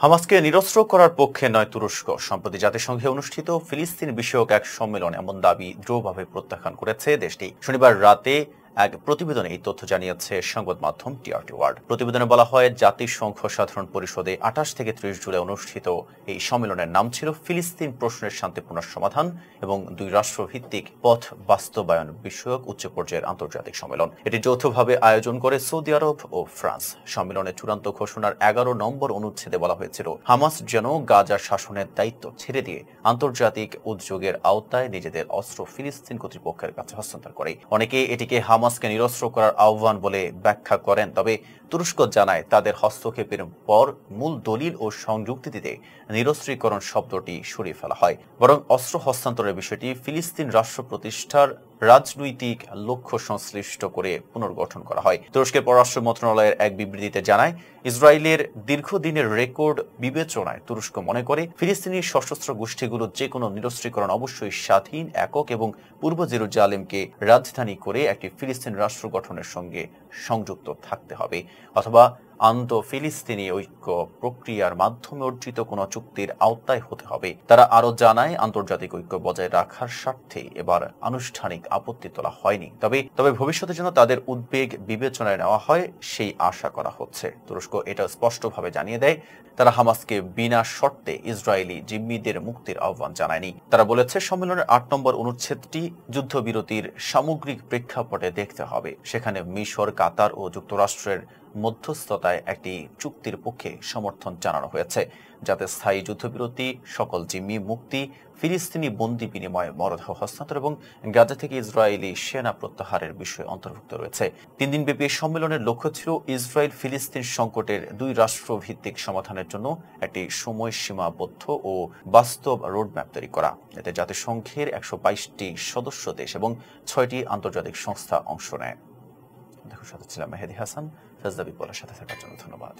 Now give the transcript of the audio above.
হামাসকে নিরস্ত্র করার পক্ষে নয় তুরস্ক। সম্প্রতি জাতিসংঘে অনুষ্ঠিত ফিলিস্তিন বিষয়ক এক সম্মেলনে এমন দাবি দৃঢ়ভাবে প্রত্যাখ্যান করেছে দেশটি। শনিবার রাতে এক প্রতিবেদনে এই তথ্য জানিয়েছে সংবাদ মাধ্যম টিআরটি ওয়ার্ল্ড। প্রতিবেদনে বলা হয়, জাতিসংঘ সাধারণ পরিষদে 28 থেকে 30 জুলাই অনুষ্ঠিত এই সম্মেলনের নাম ছিল ফিলিস্তিন প্রশ্নের শান্তিপূর্ণ সমাধান এবং দুই রাষ্ট্রভিত্তিক পথ বাস্তবায়ন বিষয়ক উচ্চ পর্যায়ের আন্তর্জাতিক সম্মেলন। এটি যৌথভাবে আয়োজন করে সৌদি আরব ও ফ্রান্স। সম্মেলনের চূড়ান্ত ঘোষণার 11 নম্বর অনুচ্ছেদে বলা হয়েছিল, হামাস যেন গাজা শাসনের দায়িত্ব ছেড়ে দিয়ে আন্তর্জাতিক উদ্যোগের আওতায় নিজেদের অস্ত্র ফিলিস্তিন কর্তৃপক্ষের কাছে হস্তান্তর করে। অনেকে এটিকে হামাসকে নিরস্ত্র করার আহ্বান বলে ব্যাখ্যা করেন, তবে তুরস্ক জানায় তাদের হস্তক্ষেপের পর মূল দলিল ও সংযুক্তিতে নিরস্ত্রীকরণ শব্দটি সরিয়ে ফেলা হয়। বরং অস্ত্র হস্তান্তরের বিষয়টি ফিলিস্তিন রাষ্ট্র প্রতিষ্ঠার রাজনৈতিক লক্ষ্য সংশ্লিষ্ট করে পুনর্গঠন করা হয়। তুরস্কের পররাষ্ট্র মন্ত্রণালয়ের এক বিবৃতিতে জানায়, ইসরায়েলের দীর্ঘদিনের রেকর্ড বিবেচনায় তুরস্ক মনে করে ফিলিস্তিনি সশস্ত্র গোষ্ঠীগুলোর যে কোনো নিরস্ত্রীকরণ অবশ্যই স্বাধীন, একক এবং পূর্ব জেরুজালেমকে রাজধানী করে একটি ফিলিস্তিন রাষ্ট্র গঠনের সঙ্গে সংযুক্ত থাকতে হবে, অথবা ফিলিস্তিনি ঐক্য প্রক্রিয়ার মাধ্যমে অর্জিত কোনো চুক্তির আওতায় হতে হবে। তারা আরো জানায়, আন্তর্জাতিক ঐক্য বজায় রাখার স্বার্থে এবার আনুষ্ঠানিক আপত্তি তোলা হয়নি, তবে ভবিষ্যতে যেন তাদের উদ্বেগ বিবেচনায় নেওয়া হয় সেই আশা করা হচ্ছে। তুরস্ক এটা স্পষ্টভাবে জানিয়ে দেয়, তারা হামাসকে বিনা শর্তে ইসরায়েলি জিম্মিদের মুক্তির আহ্বান জানায়নি। তারা বলেছে, সম্মেলনের 8 নম্বর অনুচ্ছেদটি যুদ্ধবিরতির সামগ্রিক প্রেক্ষাপটে দেখতে হবে। সেখানে মিশর, কাতার ও যুক্তরাষ্ট্রের মধ্যস্থতায় একটি চুক্তির পক্ষে সমর্থন জানানো হয়েছে, যাতে স্থায়ী যুদ্ধবিরতি, সকল জিম্মি মুক্তি, ফিলিস্তিনি বন্দি বিনিময়ে মরদেহ হস্তান্তর এবং গাজা থেকে ইসরায়েলি সেনা প্রত্যাহারের বিষয় অন্তর্ভুক্ত রয়েছে। 3 দিনব্যাপী সম্মেলনের লক্ষ্য ছিল ইসরায়েল ফিলিস্তিন সংকটের দুই রাষ্ট্রভিত্তিক সমাধানের জন্য একটি সময়সীমাবদ্ধ ও বাস্তব রোডম্যাপ তৈরি করা। এতে জাতিসংঘের 122টি সদস্য দেশ এবং 6টি আন্তর্জাতিক সংস্থা অংশ নেয়। সাথে ছিলাম মেহেদী হাসান। সাজদা বিপ্লবের সাথে থাকার জন্য ধন্যবাদ।